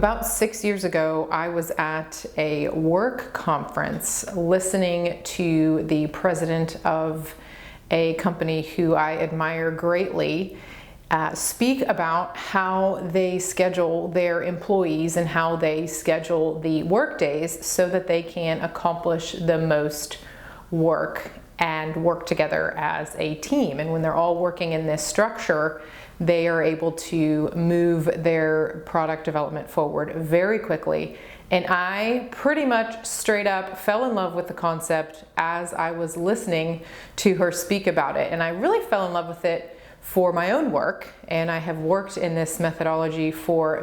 About 6 years ago, I was at a work conference listening to the president of a company who I admire greatly speak about how they schedule their employees and how they schedule the work days so that they can accomplish the most work and work together as a team. And when they're all working in this structure, they are able to move their product development forward very quickly. And I pretty much straight up fell in love with the concept as I was listening to her speak about it. And I really fell in love with it for my own work. And I have worked in this methodology for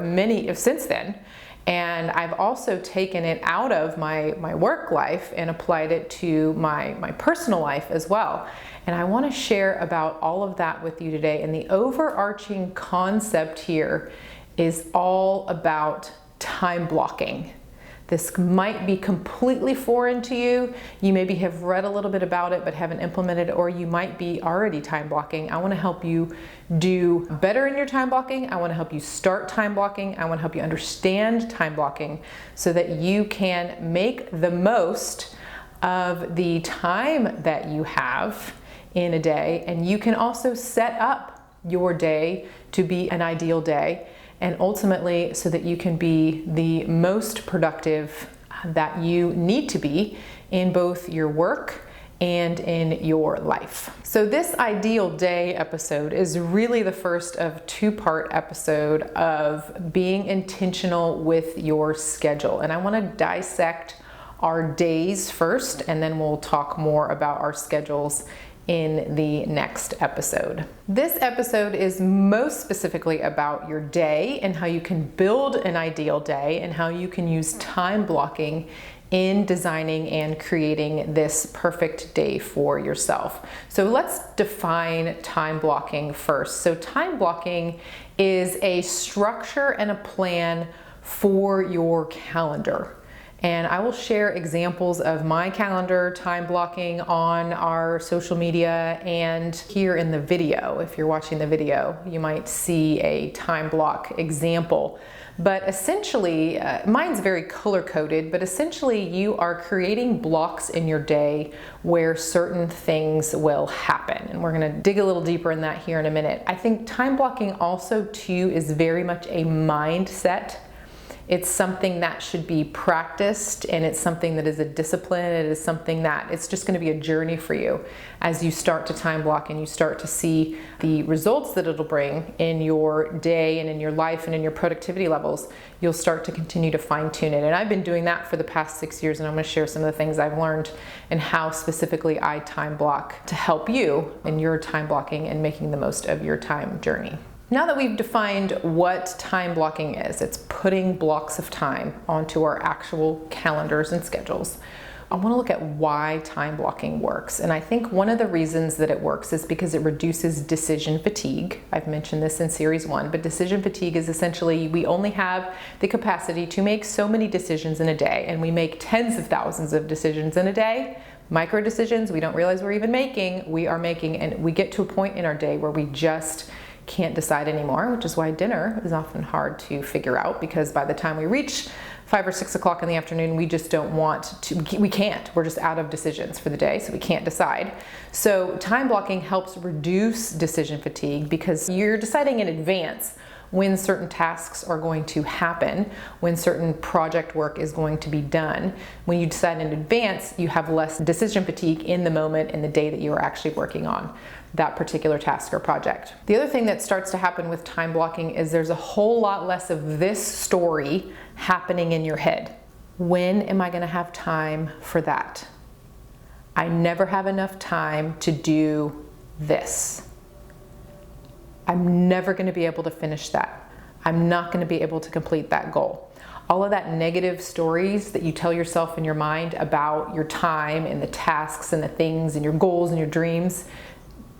since then. And I've also taken it out of my work life and applied it to my personal life as well. And I want to share about all of that with you today. And the overarching concept here is all about time blocking. This might be completely foreign to you. You maybe have read a little bit about it but haven't implemented it, or you might be already time blocking. I want to help you do better in your time blocking. I want to help you start time blocking. I want to help you understand time blocking so that you can make the most of the time that you have in a day, and you can also set up your day to be an ideal day, and ultimately so that you can be the most productive that you need to be in both your work and in your life. So this ideal day episode is really the first of two-part episode of being intentional with your schedule. And I want to dissect our days first, and then we'll talk more about our schedules in the next episode. This episode is most specifically about your day and how you can build an ideal day and how you can use time blocking in designing and creating this perfect day for yourself. So let's define time blocking first. So time blocking is a structure and a plan for your calendar. And I will share examples of my calendar time blocking on our social media and here in the video. If you're watching the video, you might see a time block example. But essentially, mine's very color-coded, but essentially you are creating blocks in your day where certain things will happen. And we're gonna dig a little deeper in that here in a minute. I think time blocking also too is very much a mindset. It's something that should be practiced, and it's something that is a discipline. It is something that it's just going to be a journey for you as you start to time block and you start to see the results that it'll bring in your day and in your life and in your productivity levels. You'll start to continue to fine tune it. And I've been doing that for the past 6 years, and I'm going to share some of the things I've learned and how specifically I time block to help you in your time blocking and making the most of your time journey. Now that we've defined what time blocking is, it's putting blocks of time onto our actual calendars and schedules. I want to look at why time blocking works. And I think one of the reasons that it works is because it reduces decision fatigue. I've mentioned this in series 1, but decision fatigue is essentially we only have the capacity to make so many decisions in a day, and we make tens of thousands of decisions in a day. Micro decisions we don't realize we're even making, we are making, and we get to a point in our day where we just can't decide anymore, which is why dinner is often hard to figure out, because by the time we reach 5 or 6 o'clock in the afternoon, we just don't want to, we can't, we're just out of decisions for the day, so we can't decide. So time blocking helps reduce decision fatigue because you're deciding in advance when certain tasks are going to happen, when certain project work is going to be done. When you decide in advance, you have less decision fatigue in the moment in the day that you are actually working on that particular task or project. The other thing that starts to happen with time blocking is there's a whole lot less of this story happening in your head. When am I gonna have time for that? I never have enough time to do this. I'm never gonna be able to finish that. I'm not gonna be able to complete that goal. All of that negative stories that you tell yourself in your mind about your time and the tasks and the things and your goals and your dreams,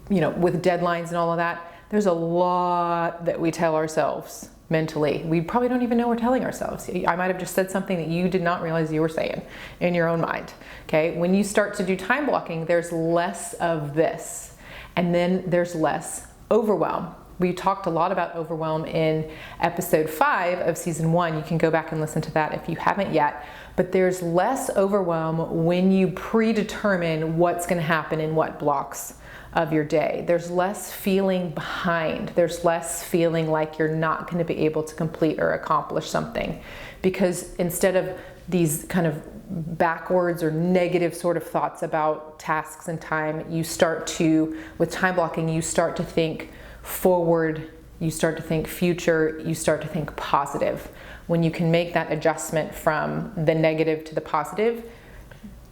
you know, with deadlines and all of that, there's a lot that we tell ourselves mentally. We probably don't even know we're telling ourselves. I might have just said something that you did not realize you were saying in your own mind. Okay, when you start to do time blocking, there's less of this, and then there's less overwhelm. We talked a lot about overwhelm in episode 5 of season 1. You can go back and listen to that if you haven't yet. But there's less overwhelm when you predetermine what's going to happen in what blocks of your day. There's less feeling behind. There's less feeling like you're not going to be able to complete or accomplish something. Because instead of these kind of backwards or negative sort of thoughts about tasks and time, you start to, with time blocking, you start to think forward, you start to think future, you start to think positive. When you can make that adjustment from the negative to the positive,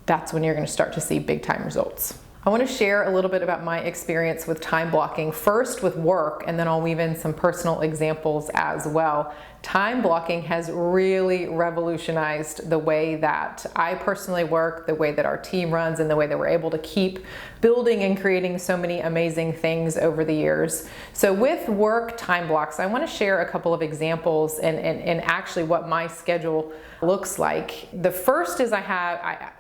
that's when you're going to start to see big time results. I want to share a little bit about my experience with time blocking, first with work, and then I'll weave in some personal examples as well. Time blocking has really revolutionized the way that I personally work, the way that our team runs, and the way that we're able to keep building and creating so many amazing things over the years. So with work time blocks, I want to share a couple of examples and actually what my schedule looks like. The first is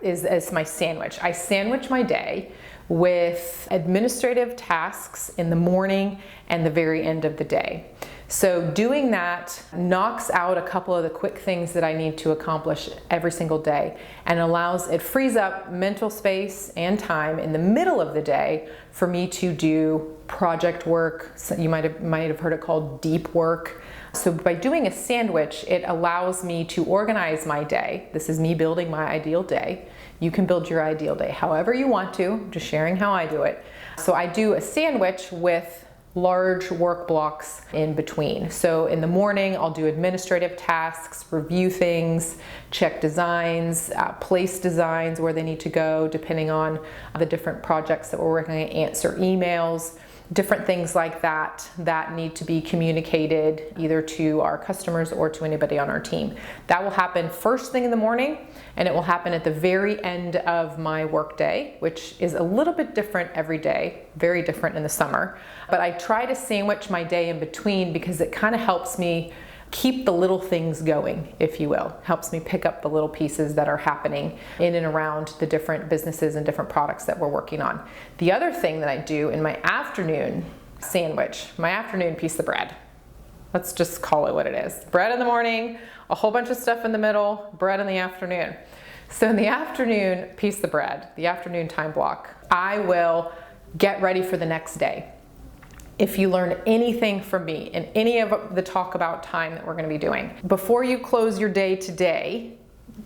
is my sandwich. I sandwich my day with administrative tasks in the morning and the very end of the day. So doing that knocks out a couple of the quick things that I need to accomplish every single day and it frees up mental space and time in the middle of the day for me to do project work. So you might have heard it called deep work. So by doing a sandwich, it allows me to organize my day. This is me building my ideal day. You can build your ideal day however you want to, just sharing how I do it. So I do a sandwich with large work blocks in between. So in the morning, I'll do administrative tasks, review things, check designs, place designs where they need to go, depending on the different projects that we're working on, answer emails, different things like that that need to be communicated either to our customers or to anybody on our team. That will happen first thing in the morning, and it will happen at the very end of my work day, which is a little bit different every day, very different in the summer. But I try to sandwich my day in between because it kind of helps me keep the little things going, if you will. Helps me pick up the little pieces that are happening in and around the different businesses and different products that we're working on. The other thing that I do in my afternoon sandwich, my afternoon piece of bread. Let's just call it what it is. Bread in the morning, a whole bunch of stuff in the middle, bread in the afternoon. So in the afternoon piece of bread, the afternoon time block, I will get ready for the next day. If you learn anything from me in any of the talk about time that we're going to be doing, before you close your day today,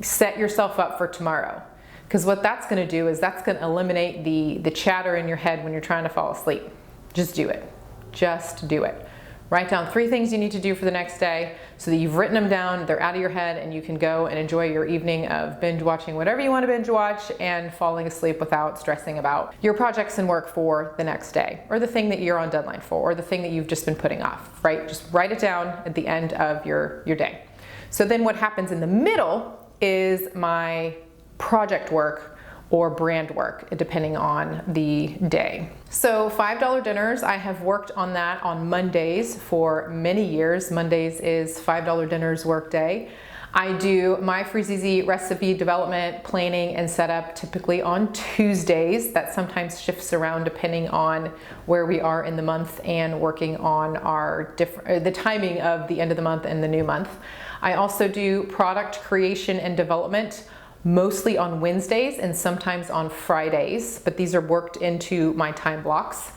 set yourself up for tomorrow. Because what that's going to do is that's going to eliminate the chatter in your head when you're trying to fall asleep. Just do it. Just do it. Write down 3 things you need to do for the next day so that you've written them down, they're out of your head, and you can go and enjoy your evening of binge watching whatever you want to binge watch and falling asleep without stressing about your projects and work for the next day, or the thing that you're on deadline for, or the thing that you've just been putting off, right? Just write it down at the end of your day. So then what happens in the middle is my project work or brand work, depending on the day. So $5 dinners, I have worked on that on Mondays for many years. Mondays is $5 dinners work day. I do my Freeze Easy recipe development, planning, and setup typically on Tuesdays. That sometimes shifts around depending on where we are in the month and working on the timing of the end of the month and the new month. I also do product creation and development mostly on Wednesdays and sometimes on Fridays, but these are worked into my time blocks.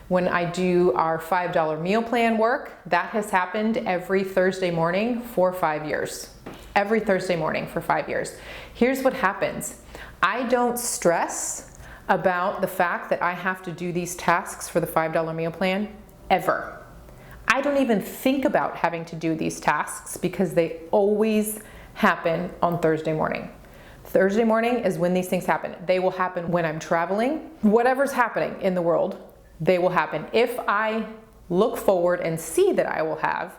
When I do our $5 meal plan work, that has happened every Thursday morning for 5 years. Every Thursday morning for 5 years. Here's what happens. I don't stress about the fact that I have to do these tasks for the $5 meal plan ever. I don't even think about having to do these tasks because they always happen on Thursday morning. Thursday morning is when these things happen. They will happen when I'm traveling. Whatever's happening in the world, they will happen. If I look forward and see that I will have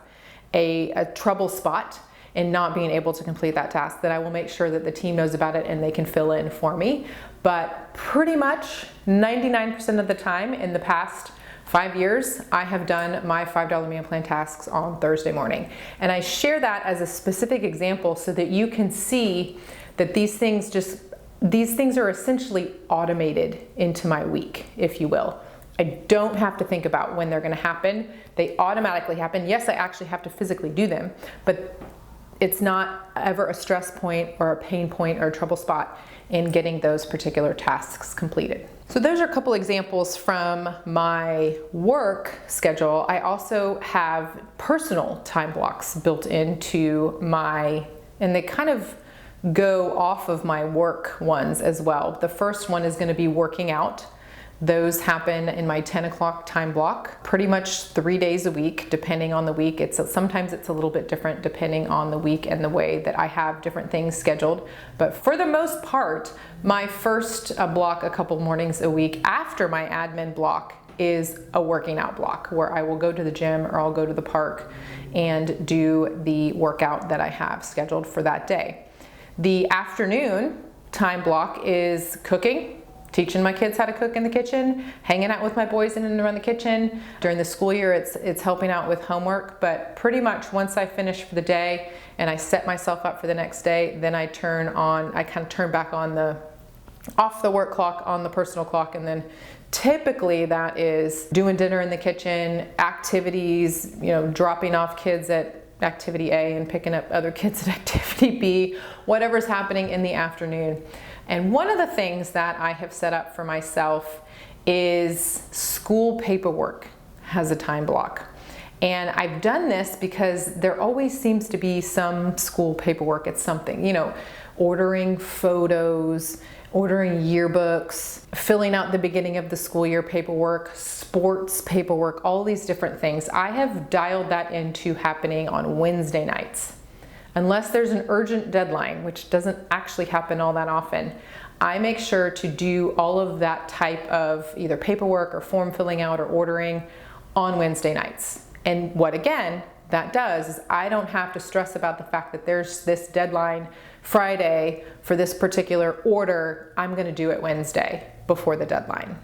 a trouble spot in not being able to complete that task, then I will make sure that the team knows about it and they can fill in for me. But pretty much 99% of the time in the past 5 years, I have done my $5 meal plan tasks on Thursday morning. And I share that as a specific example so that you can see that these things are essentially automated into my week, if you will. I don't have to think about when they're going to happen. They automatically happen. Yes, I actually have to physically do them, but it's not ever a stress point or a pain point or a trouble spot in getting those particular tasks completed. So those are a couple examples from my work schedule. I also have personal time blocks built into and they kind of go off of my work ones as well. The first one is going to be working out. Those happen in my 10 o'clock time block, pretty much 3 days a week, depending on the week. Sometimes it's a little bit different depending on the week and the way that I have different things scheduled. But for the most part, my first block a couple mornings a week after my admin block is a working out block where I will go to the gym or I'll go to the park and do the workout that I have scheduled for that day. The afternoon time block is cooking, teaching my kids how to cook in the kitchen, hanging out with my boys in and around the kitchen. During the school year, it's helping out with homework, but pretty much once I finish for the day and I set myself up for the next day, then I kind of turn back on off the work clock on the personal clock, and then typically that is doing dinner in the kitchen, activities, dropping off kids at activity A and picking up other kids at activity B, whatever's happening in the afternoon. And one of the things that I have set up for myself is school paperwork has a time block. And I've done this because there always seems to be some school paperwork at something, ordering photos, ordering yearbooks, filling out the beginning of the school year paperwork, sports paperwork, all these different things. I have dialed that into happening on Wednesday nights. Unless there's an urgent deadline, which doesn't actually happen all that often, I make sure to do all of that type of either paperwork or form filling out or ordering on Wednesday nights. And what again that does is I don't have to stress about the fact that there's this deadline Friday for this particular order. I'm going to do it Wednesday before the deadline,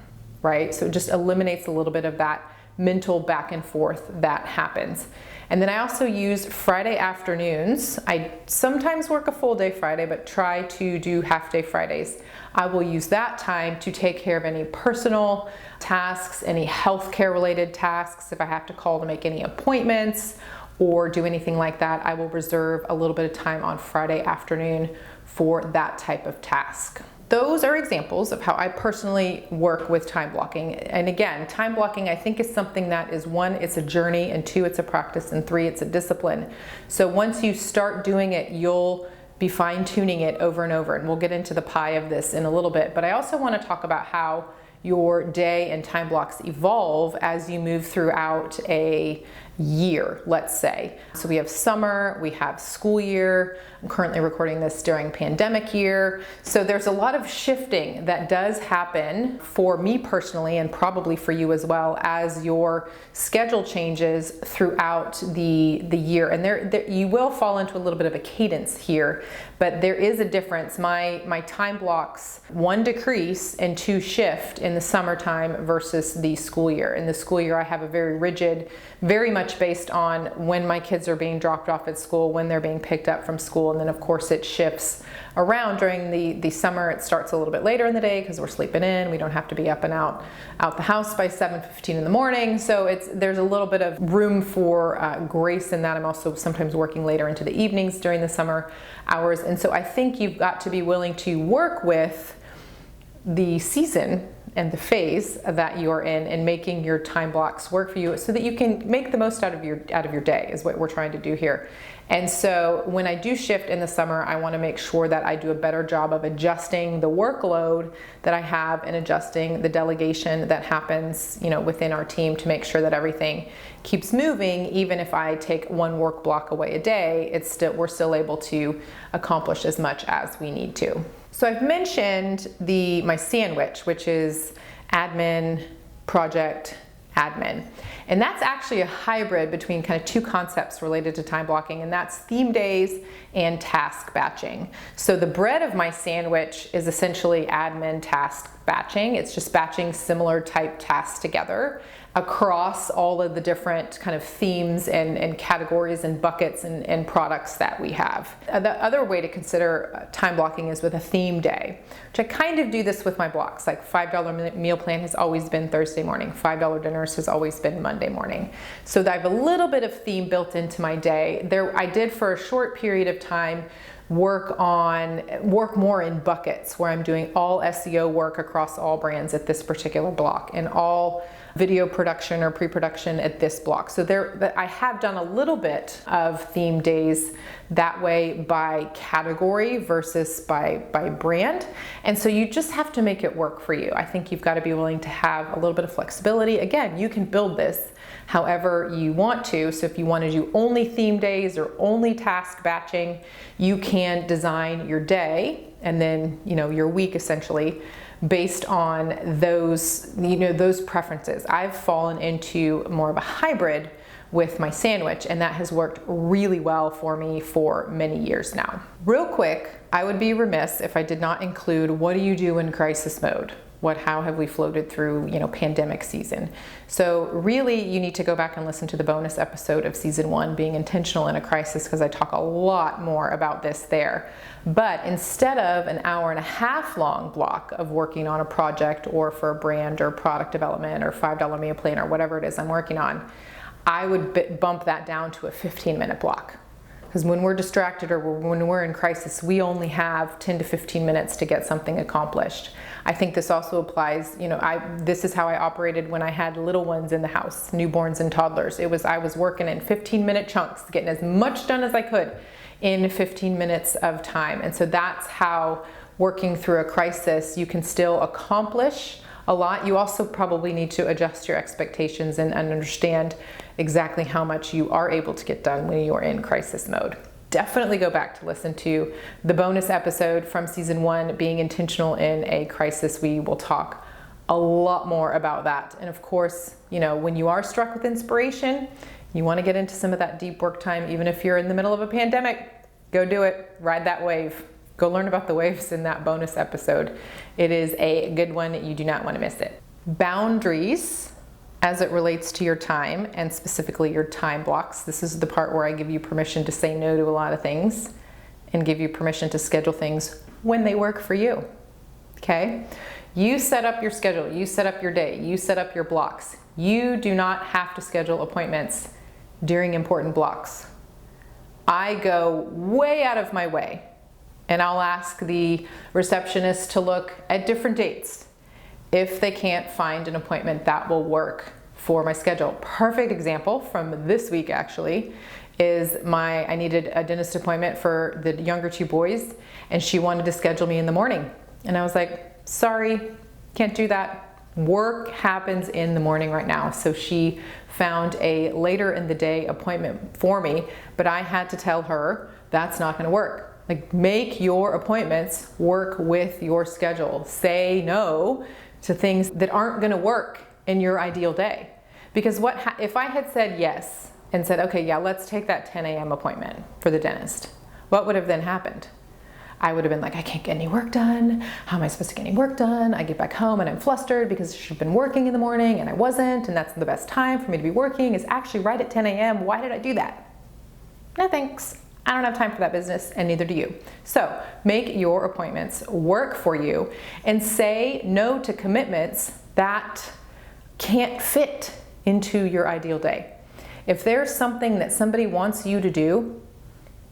right? So it just eliminates a little bit of that mental back and forth that happens. And then I also use Friday afternoons. I sometimes work a full day Friday, but try to do half day Fridays. I will use that time to take care of any personal tasks, any healthcare related tasks. If I have to call to make any appointments or do anything like that, I will reserve a little bit of time on Friday afternoon for that type of task. Those are examples of how I personally work with time blocking. And again, time blocking I think is something that is, one, it's a journey, and two, it's a practice, and three, it's a discipline. So once you start doing it, you'll be fine-tuning it over and over. And we'll get into the pie of this in a little bit. But I also want to talk about how your day and time blocks evolve as you move throughout a year, let's say. So we have summer, we have school year. I'm currently recording this during pandemic year. So there's a lot of shifting that does happen for me personally, and probably for you as well, as your schedule changes throughout the year. And there you will fall into a little bit of a cadence here, but there is a difference. My time blocks, one, decrease and two, shift in the summertime versus the school year. In the school year, I have a very rigid, very much based on when my kids are being dropped off at school, when they're being picked up from school, and then of course it shifts around during the summer. It starts a little bit later in the day because we're sleeping in. We don't have to be up and out the house by 7:15 in the morning. So there's a little bit of room for grace in that. I'm also sometimes working later into the evenings during the summer hours. And so I think you've got to be willing to work with the season and the phase that you're in and making your time blocks work for you so that you can make the most out of your day is what we're trying to do here. And so when I do shift in the summer, I want to make sure that I do a better job of adjusting the workload that I have and adjusting the delegation that happens, within our team to make sure that everything keeps moving. Even if I take one work block away a day, we're still able to accomplish as much as we need to. So I've mentioned my sandwich, which is admin, project, admin. And that's actually a hybrid between kind of two concepts related to time blocking, and that's theme days and task batching. So the bread of my sandwich is essentially admin task batching. It's just batching similar type tasks together. across all of the different kind of themes and categories and buckets and products that we have. The other way to consider time blocking is with a theme day, which I kind of do this with my blocks. Like $5 meal plan has always been Thursday morning. $5 dinners has always been Monday morning. So I have a little bit of theme built into my day. I did for a short period of time work more in buckets, where I'm doing all SEO work across all brands at this particular block and all video production or pre-production at this block. So I have done a little bit of theme days that way by category versus by brand. And so you just have to make it work for you. I think you've got to be willing to have a little bit of flexibility. Again, you can build this however you want to. So if you want to do only theme days or only task batching, you can design your day and then, your week essentially based on those, those preferences. I've fallen into more of a hybrid with my sandwich, and that has worked really well for me for many years now. Real quick, I would be remiss if I did not include, what do you do in crisis mode? How have we floated through, pandemic season? So really, you need to go back and listen to the bonus episode of season 1, being intentional in a crisis, because I talk a lot more about this there. But instead of an hour-and-a-half long block of working on a project or for a brand or product development or $5 meal plan or whatever it is I'm working on, I would bump that down to a 15-minute block. Because when we're distracted or when we're in crisis, we only have 10 to 15 minutes to get something accomplished. I think this also applies, this is how I operated when I had little ones in the house, newborns and toddlers. I was working in 15-minute chunks, getting as much done as I could in 15 minutes of time. And so that's how, working through a crisis, you can still accomplish a lot. You also probably need to adjust your expectations and understand exactly how much you are able to get done when you're in crisis mode. Definitely go back to listen to the bonus episode from season 1, being intentional in a crisis. We will talk a lot more about that. And of course, when you are struck with inspiration, you want to get into some of that deep work time, even if you're in the middle of a pandemic, go do it, ride that wave. Go learn about the waves in that bonus episode. It is a good one. You do not want to miss it. Boundaries as it relates to your time, and specifically your time blocks. This is the part where I give you permission to say no to a lot of things and give you permission to schedule things when they work for you. Okay? You set up your schedule, you set up your day, you set up your blocks. You do not have to schedule appointments during important blocks. I go way out of my way, and I'll ask the receptionist to look at different dates if they can't find an appointment that will work for my schedule. Perfect example from this week actually is I needed a dentist appointment for the younger 2 boys, and she wanted to schedule me in the morning. And I was like, sorry, can't do that. Work happens in the morning right now. So she found a later in the day appointment for me, but I had to tell her that's not gonna work. Like, make your appointments work with your schedule. Say no to things that aren't gonna work in your ideal day. Because if I had said yes and said, okay, yeah, let's take that 10 a.m. appointment for the dentist, what would have then happened? I would have been like, I can't get any work done. How am I supposed to get any work done? I get back home and I'm flustered because I should have been working in the morning and I wasn't, and that's the best time for me to be working is actually right at 10 a.m. Why did I do that? No thanks. I don't have time for that business, and neither do you. So make your appointments work for you and say no to commitments that can't fit into your ideal day. If there's something that somebody wants you to do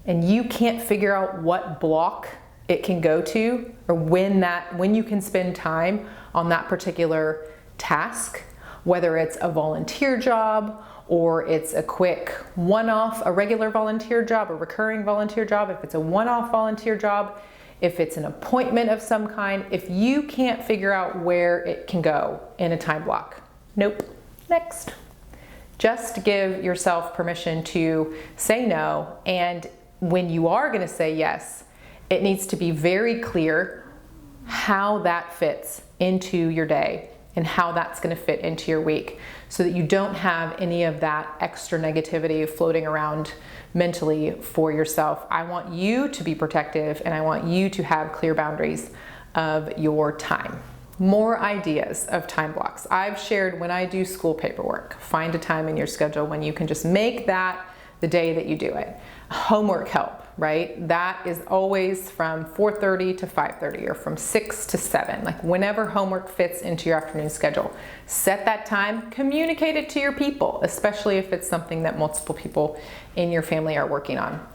and you can't figure out what block it can go to, or when you can spend time on that particular task, whether it's a volunteer job or it's a quick one-off, a regular volunteer job, a recurring volunteer job, if it's a one-off volunteer job, if it's an appointment of some kind, if you can't figure out where it can go in a time block, nope, next. Just give yourself permission to say no, and when you are gonna say yes, it needs to be very clear how that fits into your day and how that's gonna fit into your week, so that you don't have any of that extra negativity floating around mentally for yourself. I want you to be protective, and I want you to have clear boundaries of your time. More ideas of time blocks. I've shared when I do school paperwork, find a time in your schedule when you can just make that the day that you do it. Homework help, right? That is always from 4:30 to 5:30 or from 6 to 7, like whenever homework fits into your afternoon schedule. Set that time, communicate it to your people, especially if it's something that multiple people in your family are working on.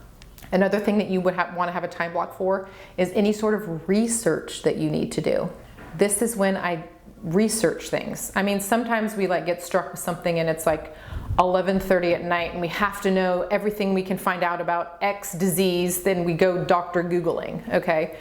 Another thing that you would want to have a time block for is any sort of research that you need to do. This is when I research things. I mean, sometimes we get struck with something and it's like 11:30 at night and we have to know everything we can find out about X disease, then we go Dr. Googling, okay?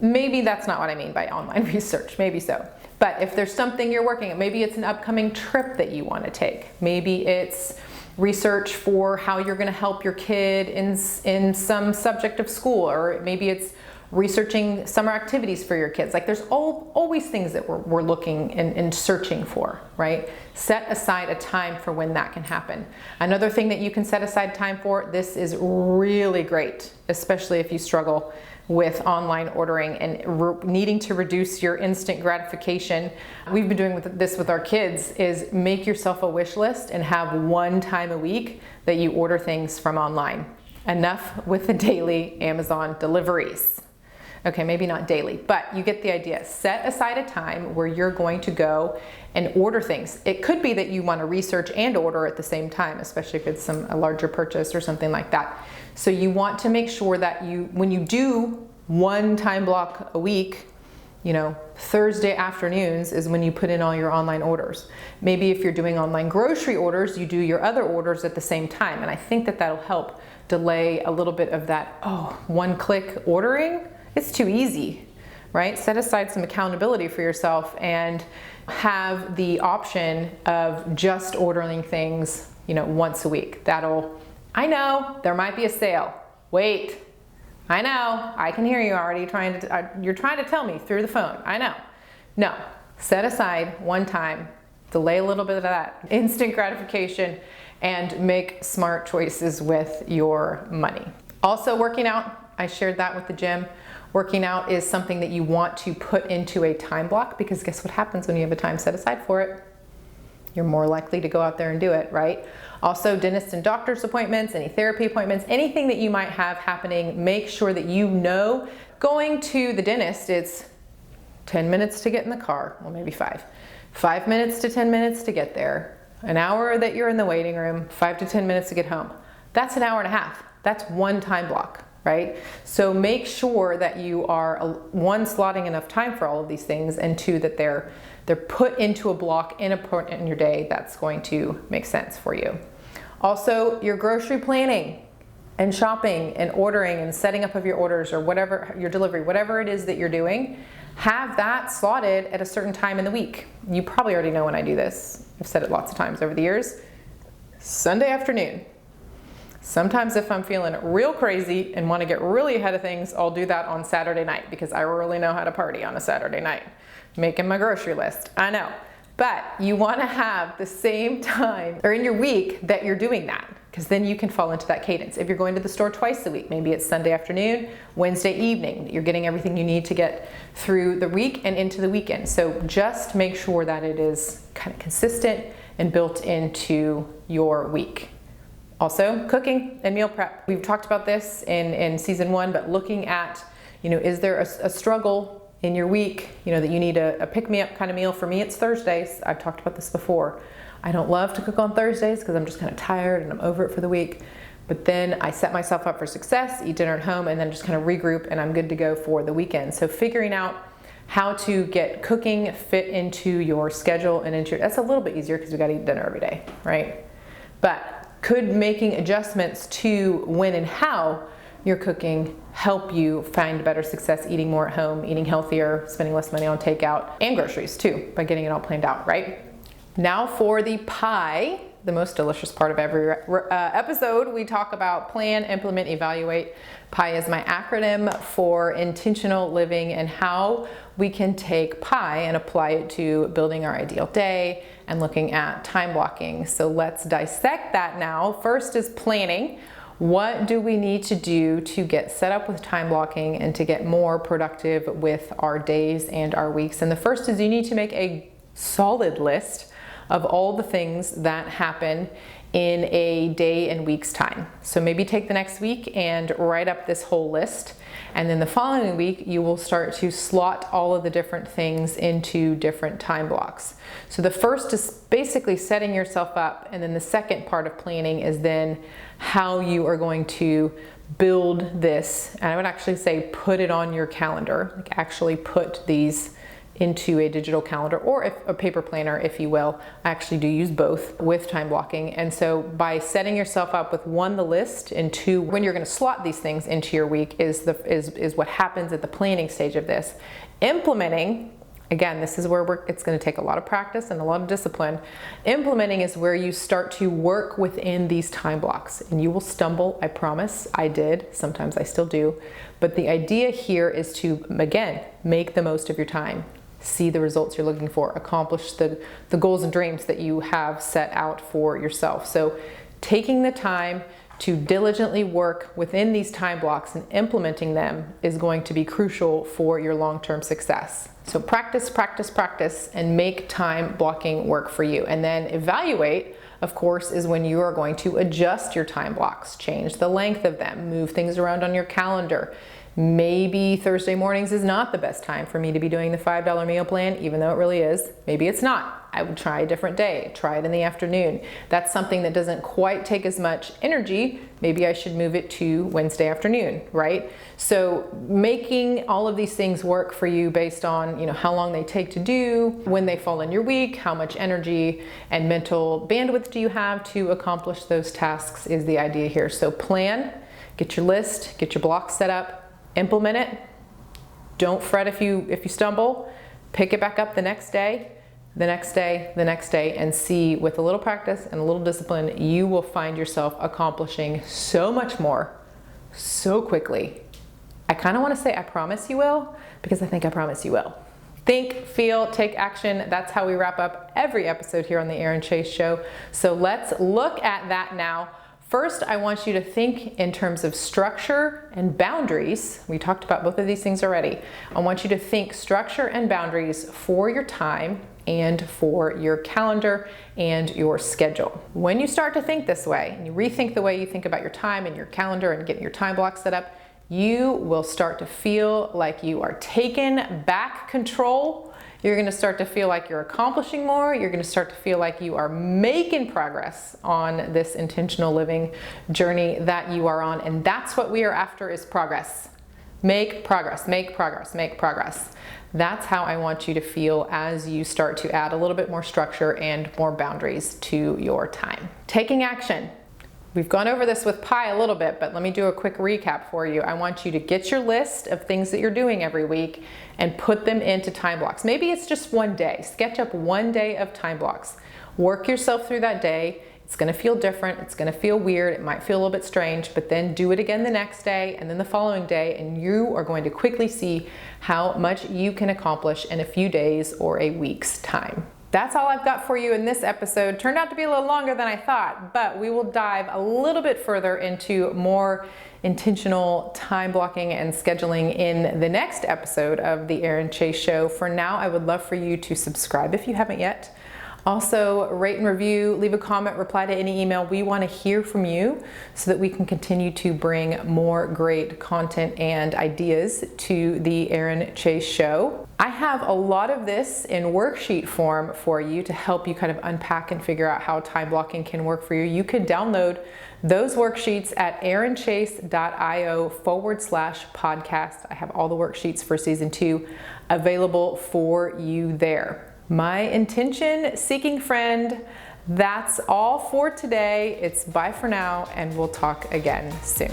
Maybe that's not what I mean by online research, maybe so. But if there's something you're working on, maybe it's an upcoming trip that you want to take. Maybe it's research for how you're going to help your kid in some subject of school, or maybe it's researching summer activities for your kids. Like there's always things that we're looking and searching for, right? Set aside a time for when that can happen. Another thing that you can set aside time for, this is really great, especially if you struggle with online ordering and needing to reduce your instant gratification. We've been doing this with our kids, is make yourself a wish list and have one time a week that you order things from online. Enough with the daily Amazon deliveries. Okay, maybe not daily, but you get the idea. Set aside a time where you're going to go and order things. It could be that you want to research and order at the same time, especially if it's a larger purchase or something like that. So you want to make sure that when you do one time block a week, Thursday afternoons is when you put in all your online orders. Maybe if you're doing online grocery orders, you do your other orders at the same time. And I think that that'll help delay a little bit of that, one-click ordering. It's too easy, right? Set aside some accountability for yourself and have the option of just ordering things, once a week. I know there might be a sale. Wait, I know, I can hear you already you're trying to tell me through the phone. I know. No, set aside one time, delay a little bit of that instant gratification, and make smart choices with your money. Also, working out, I shared that with the gym. Working out is something that you want to put into a time block, because guess what happens when you have a time set aside for it? You're more likely to go out there and do it, right? Also, dentist and doctor's appointments, any therapy appointments, anything that you might have happening, make sure that going to the dentist, it's 10 minutes to get in the car, well, maybe 5. 5 minutes to 10 minutes to get there. An hour that you're in the waiting room, 5 to 10 minutes to get home. That's an hour and a half. That's one time block, right? So make sure that you are, one, slotting enough time for all of these things, and two, that they're put into a block in your day that's going to make sense for you. Also, your grocery planning and shopping and ordering and setting up of your orders, or whatever, your delivery, whatever it is that you're doing, have that slotted at a certain time in the week. You probably already know when I do this. I've said it lots of times over the years. Sunday afternoon. Sometimes if I'm feeling real crazy and want to get really ahead of things, I'll do that on Saturday night, because I really know how to party on a Saturday night. Making my grocery list, I know. But you want to have the same time or in your week that you're doing that, because then you can fall into that cadence. If you're going to the store twice a week, maybe it's Sunday afternoon, Wednesday evening, you're getting everything you need to get through the week and into the weekend. So just make sure that it is kind of consistent and built into your week. Also, cooking and meal prep. We've talked about this in season 1, but looking at, is there a struggle in your week, that you need a pick-me-up kind of meal? For me, it's Thursdays. I've talked about this before. I don't love to cook on Thursdays because I'm just kind of tired and I'm over it for the week. But then I set myself up for success, eat dinner at home, and then just kind of regroup, and I'm good to go for the weekend. So figuring out how to get cooking fit into your schedule and that's a little bit easier because we got to eat dinner every day, right? But could making adjustments to when and how you're cooking help you find better success eating more at home, eating healthier, spending less money on takeout and groceries too, by getting it all planned out, right? Now for the pie, the most delicious part of every episode, we talk about plan, implement, evaluate. PIE is my acronym for intentional living, and how we can take PIE and apply it to building our ideal day and looking at time blocking. So let's dissect that now. First is planning. What do we need to do to get set up with time blocking and to get more productive with our days and our weeks? And the first is you need to make a solid list of all the things that happen in a day and week's time. So maybe take the next week and write up this whole list. And then the following week, you will start to slot all of the different things into different time blocks. So the first is basically setting yourself up. And then the second part of planning is then how you are going to build this. And I would actually say put it on your calendar, like actually put these into a digital calendar or a paper planner, if you will. I actually do use both with time blocking. And so by setting yourself up with one, the list, and two, when you're gonna slot these things into your week is what happens at the planning stage of this. Implementing, again, this is where it's gonna take a lot of practice and a lot of discipline. Implementing is where you start to work within these time blocks. And you will stumble, I promise. I did, sometimes I still do. But the idea here is to, again, make the most of your time. See the results you're looking for, accomplish the goals and dreams that you have set out for yourself. So taking the time to diligently work within these time blocks and implementing them is going to be crucial for your long-term success. So practice, practice, practice, and make time blocking work for you. And then evaluate, of course, is when you are going to adjust your time blocks, change the length of them, move things around on your calendar. Maybe Thursday mornings is not the best time for me to be doing the $5 meal plan, even though it really is. Maybe it's not. I would try a different day, try it in the afternoon. That's something that doesn't quite take as much energy. Maybe I should move it to Wednesday afternoon, right? So making all of these things work for you based on, how long they take to do, when they fall in your week, how much energy and mental bandwidth do you have to accomplish those tasks is the idea here. So plan, get your list, get your blocks set up, implement it. Don't fret if you stumble. Pick it back up the next day, the next day, the next day, and see, with a little practice and a little discipline, you will find yourself accomplishing so much more so quickly. I kind of want to say I promise you will, because I think I promise you will. Think, feel, take action. That's how we wrap up every episode here on the Erin Chase Show. So let's look at that now. First, I want you to think in terms of structure and boundaries. We talked about both of these things already. I want you to think structure and boundaries for your time and for your calendar and your schedule. When you start to think this way, and you rethink the way you think about your time and your calendar and getting your time block set up, you will start to feel like you are taking back control. You're going to start to feel like you're accomplishing more. You're going to start to feel like you are making progress on this intentional living journey that you are on. And that's what we are after, is progress. Make progress, make progress, make progress. That's how I want you to feel as you start to add a little bit more structure and more boundaries to your time. Taking action. We've gone over this with Pi a little bit, but let me do a quick recap for you. I want you to get your list of things that you're doing every week and put them into time blocks. Maybe it's just one day. Sketch up one day of time blocks. Work yourself through that day. It's gonna feel different. It's gonna feel weird. It might feel a little bit strange, but then do it again the next day and then the following day, and you are going to quickly see how much you can accomplish in a few days or a week's time. That's all I've got for you in this episode. Turned out to be a little longer than I thought, but we will dive a little bit further into more intentional time blocking and scheduling in the next episode of the Erin Chase Show. For now, I would love for you to subscribe if you haven't yet. Also, rate and review, leave a comment, reply to any email. We want to hear from you so that we can continue to bring more great content and ideas to the Erin Chase Show. I have a lot of this in worksheet form for you to help you kind of unpack and figure out how time blocking can work for you. You could download those worksheets at erinchase.io/podcast. I have all the worksheets for season 2 available for you there. My intention seeking friend, that's all for today. It's bye for now, and we'll talk again soon.